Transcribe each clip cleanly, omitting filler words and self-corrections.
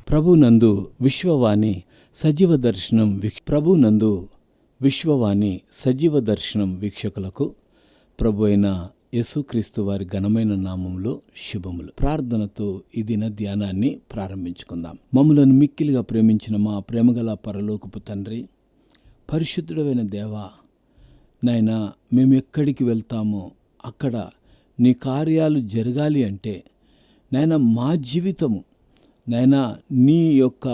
ప్రభునందు విశ్వవాణి సజీవ దర్శనం వీక్షకులకు ప్రభు అయిన యేసుక్రీస్తు వారి ఘనమైన నామములో శుభములు. ప్రార్థనతో ఈ దిన ధ్యానాన్ని ప్రారంభించుకుందాం. మమ్ములను మిక్కిలిగా ప్రేమించిన మా ప్రేమగల పరలోకపు తండ్రి, పరిశుద్ధుడైన దేవా, నాయనా, మేము ఎక్కడికి వెళ్తామో అక్కడ నీ కార్యాలు జరగాలి అంటే నాయనా, మా జీవితము నాయనా నీ యొక్క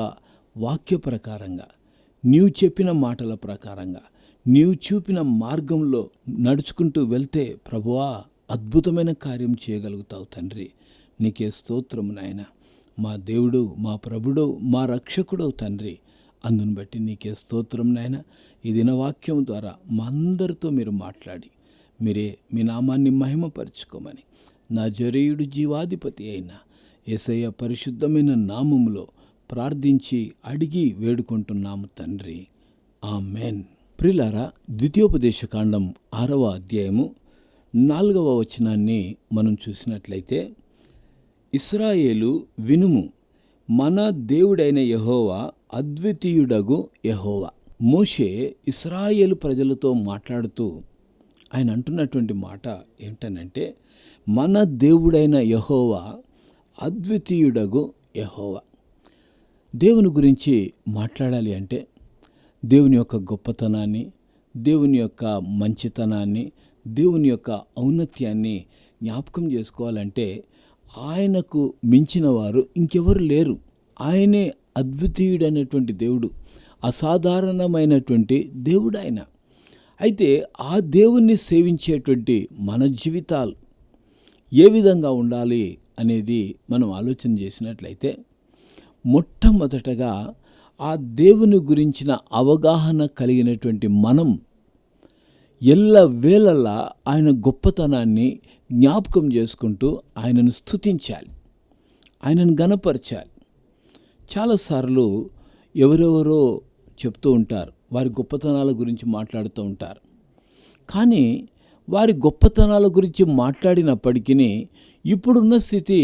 వాక్య ప్రకారంగా, నీవు చెప్పిన మాటల ప్రకారంగా, నీవు చూపిన మార్గంలో నడుచుకుంటూ వెళ్తే ప్రభువా అద్భుతమైన కార్యం చేయగలుగుతావు తండ్రి. నీకే స్తోత్రము నాయనా. మా దేవుడు, మా ప్రభుడు, మా రక్షకుడు తండ్రి. అందును బట్టి నీకే స్తోత్రం నాయనా. ఈ దిన వాక్యం ద్వారా మా అందరితో మీరు మాట్లాడి మీరే మీ నామాన్ని మహిమపరచుకోమని నజరేయుడు జీవాధిపతి అయిన యేసయ్య పరిశుద్ధమైన నామములో ప్రార్థించి అడిగి వేడుకుంటున్నాము తండ్రి. ఆమెన్. ప్రియులారా, ద్వితీయోపదేశకాండం 6వ అధ్యాయము 4వ వచనాన్ని మనం చూసినట్లయితే, ఇశ్రాయేలు వినుము, మన దేవుడైన యెహోవా అద్వితీయుడగు యెహోవా. మోషే ఇశ్రాయేలు ప్రజలతో మాట్లాడుతూ ఆయన అంటున్నటువంటి మాట ఏంటనంటే, మన దేవుడైన యెహోవా అద్వితీయుడగు యెహోవా. దేవుని గురించి మాట్లాడాలి అంటే దేవుని యొక్క గొప్పతనాన్ని, దేవుని యొక్క మంచితనాన్ని, దేవుని యొక్క ఔన్నత్యాన్ని జ్ఞాపకం చేసుకోవాలంటే ఆయనకు మించిన వారు ఇంకెవరు లేరు. ఆయనే అద్వితీయుడైనటువంటి దేవుడు, అసాధారణమైనటువంటి దేవుడు ఆయన. అయితే ఆ దేవుణ్ణి సేవించేటువంటి మన జీవితాలు ఏ విధంగా ఉండాలి అనేది మనం ఆలోచన చేసినట్లయితే, మొట్టమొదటగా ఆ దేవుని గురించిన అవగాహన కలిగినటువంటి మనం ఎల్లవేళలా ఆయన గొప్పతనాన్ని జ్ఞాపకం చేసుకుంటూ ఆయనను స్తుతించాలి, ఆయనను ఘనపరచాలి. చాలాసార్లు ఎవరెవరో చెప్తూ ఉంటారు, వారి గొప్పతనాల గురించి మాట్లాడుతూ ఉంటారు. కానీ వారి గొప్పతనాల గురించి మాట్లాడినప్పటికీ ఇప్పుడున్న స్థితి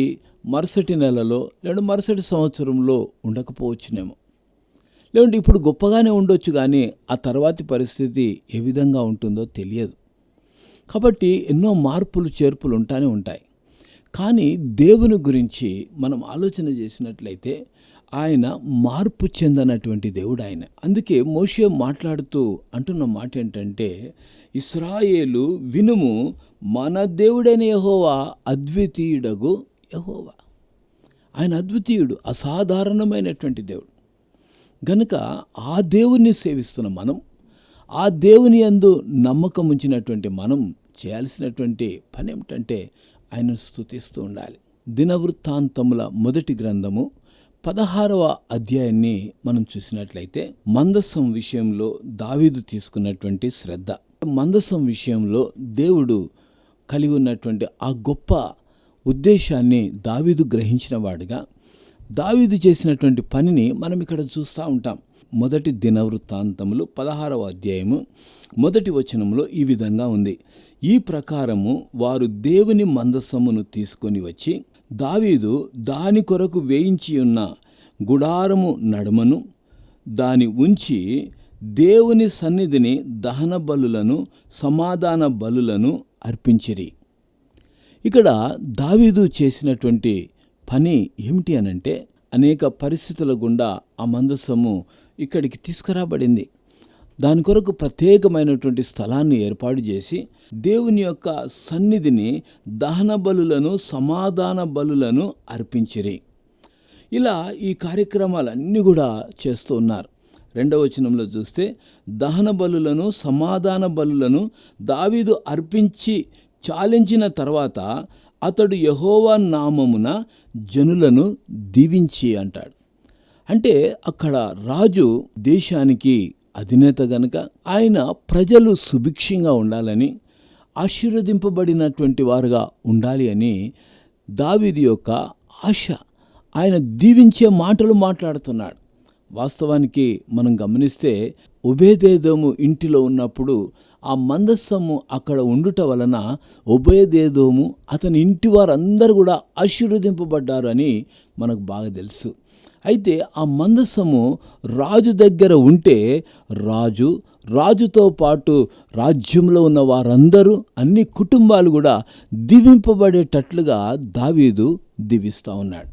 మరుసటి నెలలో లేదా మరుసటి సంవత్సరంలో ఉండకపోవచ్చునేమో, లేదంటే ఇప్పుడు గొప్పగానే ఉండొచ్చు, కానీ ఆ తర్వాతి పరిస్థితి ఏ విధంగా ఉంటుందో తెలియదు. కాబట్టి ఎన్నో మార్పులు చేర్పులు ఉంటానే ఉంటాయి. కానీ దేవుని గురించి మనం ఆలోచన చేసినట్లయితే ఆయన మార్పు చెందనటువంటి దేవుడు ఆయన. అందుకే మోషే మాట్లాడుతూ అంటున్న మాట ఏంటంటే, ఇశ్రాయేలు వినుము, మన దేవుడైన యెహోవా అద్వితీయుడగు యెహోవా. ఆయన అద్వితీయుడు, అసాధారణమైనటువంటి దేవుడు. గనుక ఆ దేవుణ్ణి సేవిస్తున్న మనం, ఆ దేవుని యందు నమ్మకం ఉంచినటువంటి మనం చేయాల్సినటువంటి పని ఏమిటంటే ఆయనను స్తుతిస్తూ ఉండాలి. దినవృత్తాంతముల మొదటి గ్రంథము 16వ అధ్యాయాన్ని మనం చూసినట్లయితే, మందసం విషయంలో దావీదు తీసుకున్నటువంటి శ్రద్ధ, మందసం విషయంలో దేవుడు కలిగి ఉన్నటువంటి ఆ గొప్ప ఉద్దేశాన్ని దావీదు గ్రహించిన వాడుగా దావీదు చేసినటువంటి పనిని మనం ఇక్కడ చూస్తూ ఉంటాం. మొదటి దినవృత్తాంతములు 16వ అధ్యాయము 1వ వచనంలో ఈ విధంగా ఉంది. ఈ ప్రకారము వారు దేవుని మందసమును తీసుకొని వచ్చి దావీదు దాని కొరకు వేయించి ఉన్న గుడారము నడుమను దాని ఉంచి దేవుని సన్నిధిని దహన బలులను సమాధాన బలులను అర్పించిరి. ఇక్కడ దావీదు చేసినటువంటి పని ఏమిటి అనంటే, అనేక పరిస్థితుల గుండా ఆ మందసము ఇక్కడికి తీసుకురాబడింది. దాని కొరకు ప్రత్యేకమైనటువంటి స్థలాన్ని ఏర్పాటు చేసి దేవుని యొక్క సన్నిధిని దహన బలులను సమాధాన బలులను అర్పించిరి. ఇలా ఈ కార్యక్రమాలన్నీ కూడా చేస్తూ ఉన్నారు. 2వ వచనంలో చూస్తే, దహన బలులను సమాధాన బలులను దావీదు అర్పించి చాలించిన తర్వాత అతడు యెహోవా నామమున జనులను దీవించి అంటాడు. అంటే అక్కడ రాజు దేశానికి అధినేత గనుక ఆయన ప్రజలు సుభిక్షంగా ఉండాలని, ఆశీర్వదింపబడినటువంటి వారుగా ఉండాలి అని దావీదు యొక్క ఆశ. ఆయన దీవించే మాటలు మాట్లాడుతున్నాడు. వాస్తవానికి మనం గమనిస్తే ఒబేదేదోము ఇంటిలో ఉన్నప్పుడు ఆ మందస్సము అక్కడ ఉండుట వలన ఒబేదేదోము అతని ఇంటి వారందరూ కూడా ఆశీర్వదింపబడ్డారు అని మనకు బాగా తెలుసు. అయితే ఆ మందస్సము రాజు దగ్గర ఉంటే రాజుతో పాటు రాజ్యంలో ఉన్న వారందరూ, అన్ని కుటుంబాలు కూడా దీవింపబడేటట్లుగా దావీదు దీవిస్తూ ఉన్నాడు.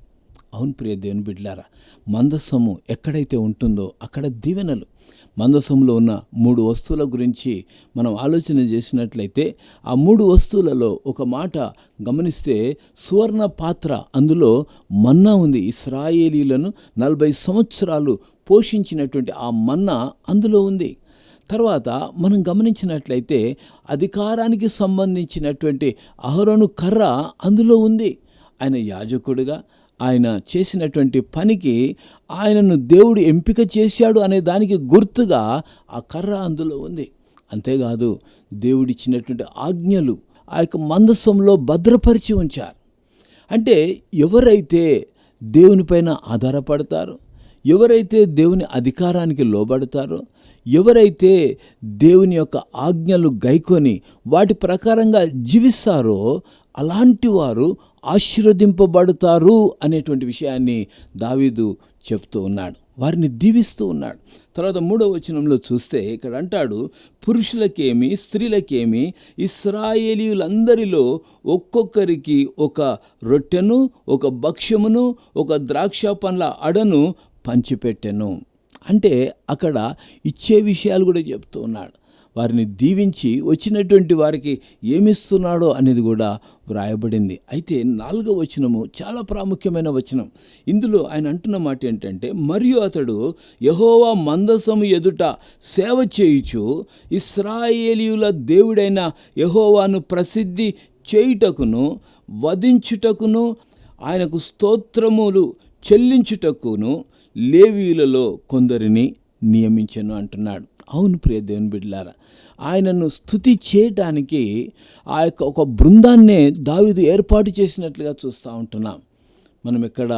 అవును ప్రియ దేవుని బిడ్డలారా, మందస్సము ఎక్కడైతే ఉంటుందో అక్కడ దీవెనలు. మందస్సంలో ఉన్న 3 వస్తువుల గురించి మనం ఆలోచన చేసినట్లయితే ఆ 3 వస్తువులలో ఒక మాట గమనిస్తే సువర్ణ పాత్ర, అందులో మన్నా ఉంది. ఇశ్రాయేలీలను 40 సంవత్సరాలు పోషించినటువంటి ఆ మన్నా అందులో ఉంది. తర్వాత మనం గమనించినట్లయితే అధికారానికి సంబంధించినటువంటి అహరోను కర్ర అందులో ఉంది. ఆయన యాజకుడిగా ఆయన చేసినటువంటి పనికి ఆయనను దేవుడు ఎంపిక చేశాడు అనే దానికి గుర్తుగా ఆ కర్ర అందులో ఉంది. అంతేకాదు, దేవుడిచ్చినటువంటి ఆజ్ఞలు ఆ యొక్క మందస్సంలో భద్రపరిచి ఉంచారు. అంటే ఎవరైతే దేవునిపైన ఆధారపడతారో, ఎవరైతే దేవుని అధికారానికి లోబడతారో, ఎవరైతే దేవుని యొక్క ఆజ్ఞలు గైకొని వాటి ప్రకారంగా జీవిస్తారో అలాంటి వారు ఆశీర్వదింపబడతారు అనేటువంటి విషయాన్ని దావీదు చెప్తూ ఉన్నాడు, వారిని దీవిస్తూ ఉన్నాడు. తర్వాత 3వ వచనంలో చూస్తే ఇక్కడ అంటాడు, పురుషులకేమి స్త్రీలకేమి ఇశ్రాయేలీయులందరిలో ఒక్కొక్కరికి ఒక రొట్టెను, ఒక భక్ష్యమును, ఒక ద్రాక్ష పండ్ల అడను పంచిపెట్టెను. అంటే అక్కడ ఇచ్చే విషయాలు కూడా చెప్తూ ఉన్నాడు. వారిని దీవించి వచ్చినటువంటి వారికి ఏమిస్తున్నాడో అనేది కూడా వ్రాయబడింది. అయితే 4వ వచనము చాలా ప్రాముఖ్యమైన వచనం. ఇందులో ఆయన అంటున్న మాట ఏంటంటే, మరియు అతడు యెహోవా మందసము ఎదుట సేవ చేయుచు ఇశ్రాయేలీయుల దేవుడైన యెహోవాను ప్రసిద్ధి చేయుటకును వధించుటకును ఆయనకు స్తోత్రములు చెల్లించుటకును లేవీయులలో కొందరిని నియమించెను అంటున్నాడు. అవును ప్రియ దేవుని బిడ్డలారా, ఆయనను స్తుతి చేయటానికి ఆ యొక్క ఒక బృందాన్నే దావీదు ఏర్పాటు చేసినట్లుగా చూస్తూ ఉంటున్నాం. మనం ఎక్కడ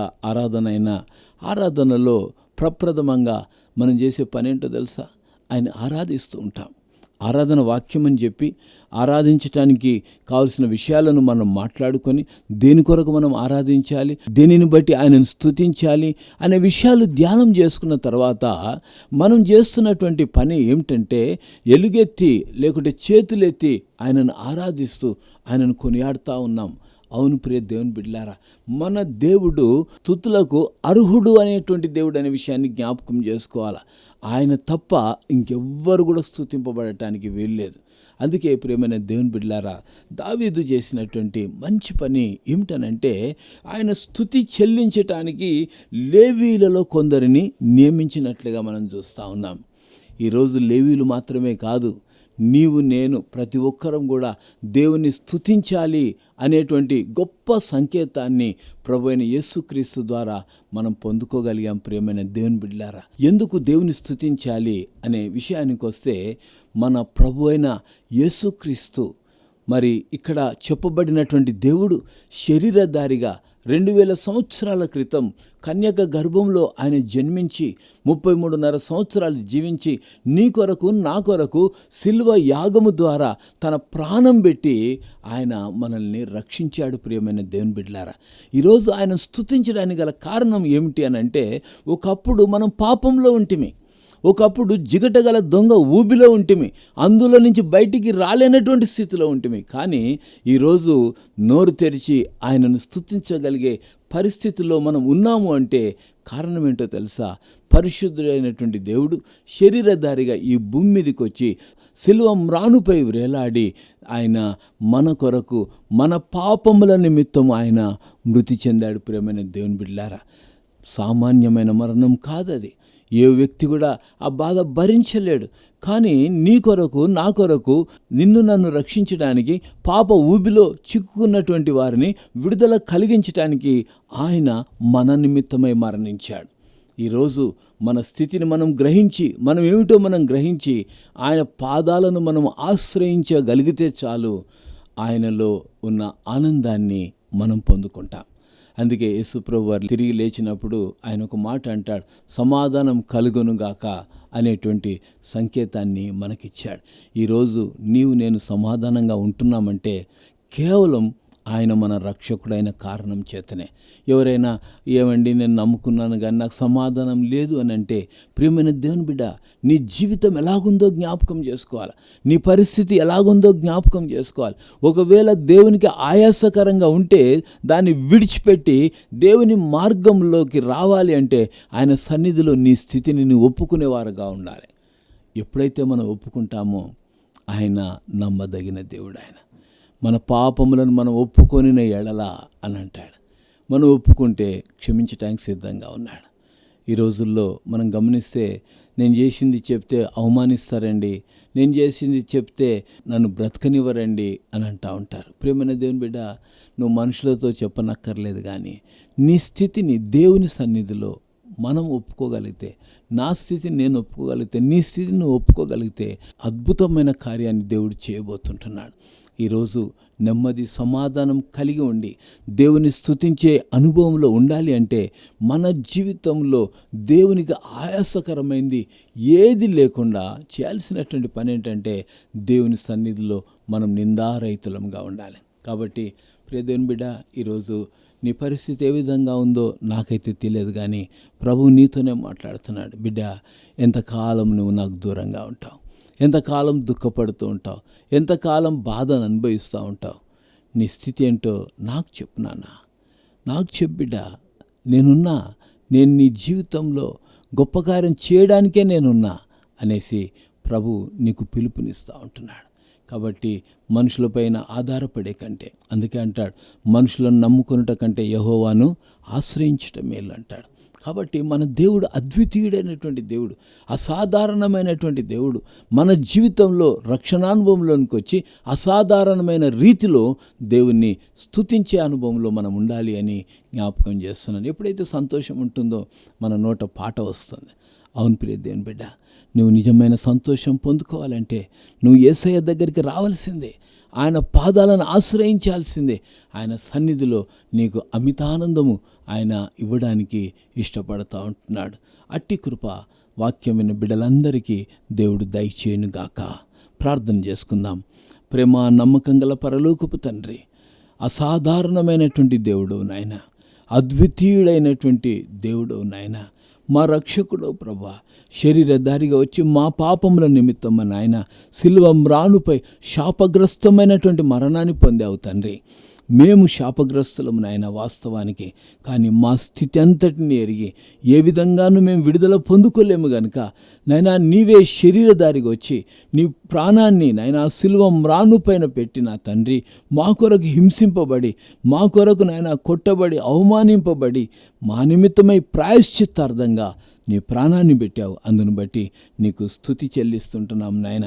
ఆరాధనలో ప్రప్రథమంగా మనం చేసే పని ఏంటో తెలుసా? ఆయన ఆరాధిస్తూ ఉంటాం. ఆరాధన వాక్యం అని చెప్పి ఆరాధించటానికి కావలసిన విషయాలను మనం మాట్లాడుకొని దేని కొరకు మనం ఆరాధించాలి, దేనిని బట్టి ఆయనను స్తుతించాలి అనే విషయాలు ధ్యానం చేసుకున్న తర్వాత మనం చేస్తున్నటువంటి పని ఏమిటంటే ఎలుగెత్తి లేకుంటే చేతులెత్తి ఆయనను ఆరాధిస్తూ ఆయనను కొనియాడుతూ ఉన్నాం. అవును ప్రియ దేవుని బిడ్డలారా, మన దేవుడు స్తుతులకు అర్హుడు అనేటువంటి దేవుడు అనే విషయాన్ని జ్ఞాపకం చేసుకోవాలి. ఆయన తప్ప ఇంకెవ్వరు కూడా స్తుతింపబడటానికి వీల్లేదు. అందుకే ప్రియమైన దేవుని బిడ్డలారా, దావీదు చేసినటువంటి మంచి పని ఏమిటనంటే ఆయన స్తుతి చెల్లించటానికి లేవీయులలో కొందరిని నియమించినట్లుగా మనం చూస్తూ ఉన్నాం. ఈరోజు లేవీయులు మాత్రమే కాదు, నీవు నేను ప్రతి ఒక్కరం కూడా దేవుని స్తుతించాలి అనేటువంటి గొప్ప సంకేతాన్ని ప్రభువైన యేసుక్రీస్తు ద్వారా మనం పొందుకోగలిగాం. ప్రియమైన దేవుని బిడ్డలారా, ఎందుకు దేవుని స్తుతించాలి అనే విషయానికి వస్తే, మన ప్రభువైన యేసుక్రీస్తు మరి ఇక్కడ చెప్పబడినటువంటి దేవుడు శరీరధారిగా 2000 సంవత్సరాల క్రితం కన్యక గర్భంలో ఆయన జన్మించి 33.5 సంవత్సరాలు జీవించి నీ కొరకు నా కొరకు సిలువ యాగము ద్వారా తన ప్రాణం పెట్టి ఆయన మనల్ని రక్షించాడు. ప్రియమైన దేవుని బిడ్డలారా, ఈరోజు ఆయన స్తుతించడానికి గల కారణం ఏమిటి అని అంటే, ఒకప్పుడు మనం పాపంలో ఉంటిమి, ఒకప్పుడు జిగటగల దొంగ ఊబిలో ఉంటిమి, అందులో నుంచి బయటికి రాలేనటువంటి స్థితిలో ఉంటిమి. కానీ ఈరోజు నోరు తెరిచి ఆయనను స్తుతించగలిగే పరిస్థితుల్లో మనం ఉన్నాము అంటే కారణం ఏంటో తెలుసా? పరిశుద్ధుడైనటువంటి దేవుడు శరీరధారిగా ఈ భూమి మీదకి వచ్చి సిలువ మ్రానుపై వ్రేలాడి ఆయన మన కొరకు మన పాపముల నిమిత్తం ఆయన మృతి చెందాడు. ప్రియమైన దేవుని బిడ్డలారా, సామాన్యమైన మరణం కాదది. ఏ వ్యక్తి కూడా ఆ బాధ భరించలేడు. కానీ నీ కొరకు నా కొరకు నిన్ను నన్ను రక్షించడానికి, పాప ఊబిలో చిక్కుకున్నటువంటి వారిని విడుదల కలిగించడానికి ఆయన మన నిమిత్తమై మరణించాడు. ఈరోజు మన స్థితిని మనం గ్రహించి, మనం ఏమిటో మనం గ్రహించి ఆయన పాదాలను మనం ఆశ్రయించగలిగితే చాలు, ఆయనలో ఉన్న ఆనందాన్ని మనం పొందుకుంటాం. అందుకే యేసుప్రభు వారు తిరిగి లేచినప్పుడు ఆయన ఒక మాట అంటాడు, సమాధానం కలుగునుగాక అనేటువంటి సంకేతాన్ని మనకిచ్చాడు. ఈరోజు నీవు నేను సమాధానంగా ఉంటున్నామంటే కేవలం ఆయన మన రక్షకుడైన కారణం చేతనే. ఎవరైనా ఏమండి నేను నమ్ముకున్నాను కానీ నాకు సమాధానం లేదు అని అంటే, ప్రియమైన దేవుని బిడ్డ, నీ జీవితం ఎలాగుందో జ్ఞాపకం చేసుకోవాలి, నీ పరిస్థితి ఎలాగుందో జ్ఞాపకం చేసుకోవాలి. ఒకవేళ దేవునికి ఆయాసకరంగా ఉంటే దాన్ని విడిచిపెట్టి దేవుని మార్గంలోకి రావాలి అంటే ఆయన సన్నిధిలో నీ స్థితిని నువ్వు ఒప్పుకునేవారుగా ఉండాలి. ఎప్పుడైతే మనం ఒప్పుకుంటామో ఆయన నమ్మదగిన దేవుడు. ఆయన మన పాపములను మనం ఒప్పుకొనిన ఎడల అని అంటాడు. మనం ఒప్పుకుంటే క్షమించటానికి సిద్ధంగా ఉన్నాడు. ఈ రోజుల్లో మనం గమనిస్తే నేను చేసింది చెప్తే అవమానిస్తారండి, నేను చేసింది చెప్తే నన్ను బ్రతకనివ్వరండి అని అంటూ ఉంటారు. ప్రియమైన దేవుని బిడ్డ, నువ్వు మనుషులతో చెప్పనక్కర్లేదు, కానీ నీ స్థితిని దేవుని సన్నిధిలో మనం ఒప్పుకోగలిగితే, నా స్థితిని నేను ఒప్పుకోగలిగితే, నీ స్థితిని నువ్వు ఒప్పుకోగలిగితే అద్భుతమైన కార్యాన్ని దేవుడు చేయబోతుంటున్నాడు. ఈరోజు నెమ్మది సమాధానం కలిగి ఉండి దేవుని స్తుతించే అనుభవంలో ఉండాలి అంటే మన జీవితంలో దేవునికి ఆయాసకరమైంది ఏది లేకుండా చేయాల్సినటువంటి పని ఏంటంటే దేవుని సన్నిధిలో మనం నిందారహితులంగా ఉండాలి. కాబట్టి ప్రియ దేవుని బిడ్డ, ఈరోజు నీ పరిస్థితి ఏ విధంగా ఉందో నాకైతే తెలియదు, కానీ ప్రభువు నీతోనే మాట్లాడుతున్నాడు. బిడ్డ, ఎంతకాలం నువ్వు నాకు దూరంగా ఉంటావు, ఎంతకాలం దుఃఖపడుతూ ఉంటావు, ఎంతకాలం బాధను అనుభవిస్తూ ఉంటావు. నీ స్థితి ఏంటో నాకు చెప్పు నాన్న, నాకు చెప్పు బిడ్డ, నేనున్నా, నేను నీ జీవితంలో గొప్ప కార్యం చేయడానికే నేనున్నా అనేసి ప్రభు నీకు పిలుపునిస్తూ ఉంటున్నాడు. కాబట్టి మనుషులపైన ఆధారపడే కంటే, అందుకే అంటాడు, మనుషులను నమ్ముకొనుట కంటే యెహోవాను ఆశ్రయించటం మేలు అంటాడు. కాబట్టి మన దేవుడు అద్వితీయుడైనటువంటి దేవుడు, అసాధారణమైనటువంటి దేవుడు. మన జీవితంలో రక్షణానుభవంలోనికి వచ్చి అసాధారణమైన రీతిలో దేవుణ్ణి స్తుతించే అనుభవంలో మనం ఉండాలి అని జ్ఞాపకం చేస్తున్నాను. ఎప్పుడైతే సంతోషం ఉంటుందో మన నోట పాట వస్తుంది. అవును ప్రియ దేవుని బిడ్డ, నువ్వు నిజమైన సంతోషం పొందుకోవాలంటే నువ్వు యేసయ్య దగ్గరికి రావాల్సిందే, ఆయన పాదాలను ఆశ్రయించాల్సిందే. ఆయన సన్నిధిలో నీకు అమితానందము ఆయన ఇవ్వడానికి ఇష్టపడుతూ ఉంటున్నాడు. అట్టి కృప వాక్యం విన్న బిడ్డలందరికీ దేవుడు దయచేయునుగాక. ప్రార్థన చేసుకుందాం. ప్రేమ నమ్మకం గల పరలోకపు తండ్రి, అసాధారణమైనటువంటి దేవుడు నాయన, అద్వితీయుడైనటువంటి దేవుడు నాయన, మా రక్షకుడు ప్రభువా, శరీరధారిగా వచ్చి మా పాపముల నిమిత్తం మా నాయన సిలువ మ్రానుపై శాపగ్రస్తమైనటువంటి మరణాన్ని పొందావు తండ్రి. మేము శాపగ్రస్తులము నాయన వాస్తవానికి, కానీ మా స్థితి అంతటిని ఎరిగి ఏ విధంగానూ మేము విడుదల పొందుకోలేము గనుక నాయన నీవే శరీరధారిగా వచ్చి నీ ప్రాణాన్ని నాయన సిలువ మ్రానుపైన పెట్టి నా తండ్రి మా కొరకు హింసింపబడి, మా కొరకు నాయన కొట్టబడి, అవమానింపబడి, మా నిమిత్తమై ప్రాయశ్చిత్తార్థంగా నీ ప్రాణాన్ని పెట్టావు. అందును బట్టి నీకు స్తుతి చెల్లిస్తుంటున్నాం నాయన.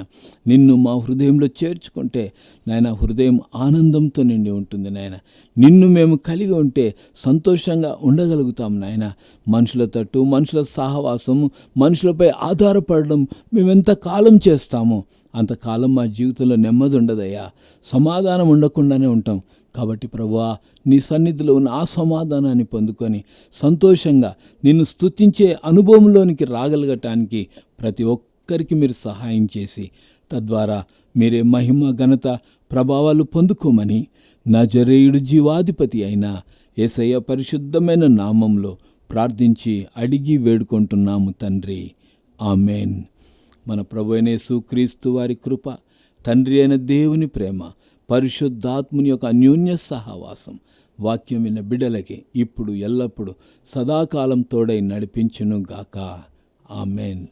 నిన్ను మా హృదయంలో చేర్చుకుంటే నాయన హృదయం ఆనందంతో నిండి ఉంటుంది నాయన. నిన్ను మేము కలిగి ఉంటే సంతోషంగా ఉండగలుగుతాం నాయన. మనుషుల తట్టు, మనుషుల సహవాసము, మనుషులపై ఆధారపడడం మేమెంత కాలం చేస్తామో అంతకాలం మా జీవితంలో నెమ్మది ఉండదయ్యా, సమాధానం ఉండకుండానే ఉంటాం. కాబట్టి ప్రభువా, నీ సన్నిధిలో ఉన్న ఆ సమాధానాన్ని పొందుకొని సంతోషంగా నిన్ను స్తుతించే అనుభవంలోనికి రాగలగటానికి ప్రతి ఒక్కరికి మీరు సహాయం చేసి, తద్వారా మీరే మహిమ, ఘనత, ప్రభావాలు పొందుకోమని నజరేయుడు జీవాధిపతి అయిన యేసయ్య పరిశుద్ధమైన నామంలో ప్రార్థించి అడిగి వేడుకుంటున్నాము తండ్రి. ఆమెన్. మన ప్రభువైన యేసుక్రీస్తు వారి కృప, తండ్రి అయిన దేవుని ప్రేమ, పరిశుద్ధాత్ముని యొక్క అన్యోన్య సహవాసం వాక్యం విన్న బిడ్డలకి ఇప్పుడు ఎల్లప్పుడూ సదాకాలం తోడై నడిపించును గాక. ఆమెన్.